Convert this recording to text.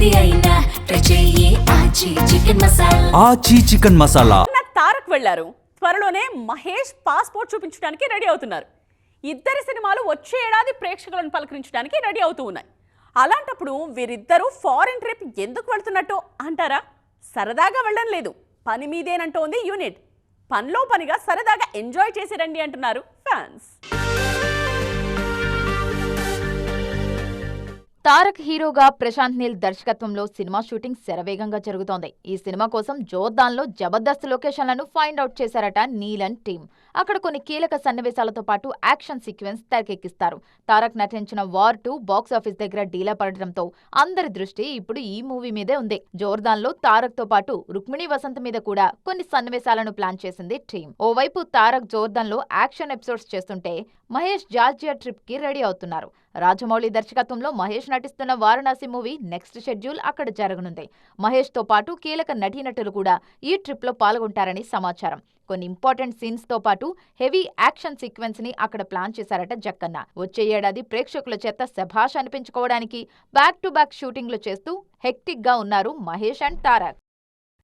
ఏది అయినా ట్రై చెయ్యి ఆచి చికెన్ మసాలా. ఆచి చికెన్ మసాలా. తారక్ వెళ్లారు. త్వరలోనే మహేష్ పాస్పోర్ట్ చూపించడానికి రెడీ అవుతున్నారు. ఇద్దరి సినిమాలు వచ్చే ఏడాది ప్రేక్షకులను పలకరించడానికి రెడీ అవుతూ ఉన్నాయి. అలాంటప్పుడు వీరిద్దరూ ఫారిన్ ట్రిప్ ఎందుకు వెళ్తున్నట్టు అంటారా? సరదాగా వెళ్ళడం లేదు, పని మీదేనంటోంది యూనిట్. పనిలో పనిగా సరదాగా ఎంజాయ్ చేసి రండి అంటున్నారు ఫ్యాన్స్. తారక్ హీరోగా ప్రశాంత్ నీల్ దర్శకత్వంలో సినిమా షూటింగ్ శరవేగంగా జరుగుతోంది. ఈ సినిమా కోసం జోర్దాన్లో జబర్దస్త్ లొకేషన్లను ఫైండ్ అవుట్ చేశారట నీల్ అండ్ టీమ్. అక్కడ కొన్ని కీలక సన్నివేశాలతో పాటు యాక్షన్ సీక్వెన్స్ తెరకెక్కిస్తారు. తారక్ నటించిన వార్ 2 బాక్సాఫీస్ దగ్గర డీలా పడటంతో అందరి దృష్టి ఇప్పుడు ఈ మూవీ మీదే ఉంది. జోర్దాన్లో తారక్ తో పాటు రుక్మిణి వసంత్ మీద కూడా కొన్ని సన్నివేశాలను ప్లాన్ చేసింది టీమ్. ఓవైపు తారక్ జోర్దాన్లో యాక్షన్ ఎపిసోడ్స్ చేస్తుంటే మహేష్ జార్జియా ట్రిప్ కి రెడీ అవుతున్నారు. రాజమౌళి దర్శకత్వంలో మహేష్ నటిస్తున్న వారణాసి మూవీ నెక్స్ట్ షెడ్యూల్ అక్కడ జరగనుంది. మహేష్ తో పాటు కీలక నటీనటులు కూడా ఈ ట్రిప్ లో పాల్గొంటారని సమాచారం. కొన్ని ఇంపార్టెంట్ సీన్స్ తో పాటు హెవీ యాక్షన్ సీక్వెన్స్ ని అక్కడ ప్లాన్ చేశారట జక్కన్న. వచ్చే ఏడాది ప్రేక్షకుల చేత శభాష్ అనిపించుకోవడానికి బ్యాక్ టు బ్యాక్ షూటింగ్లు చేస్తూ హెక్టిక్ గా ఉన్నారు మహేష్ అండ్ తారక్.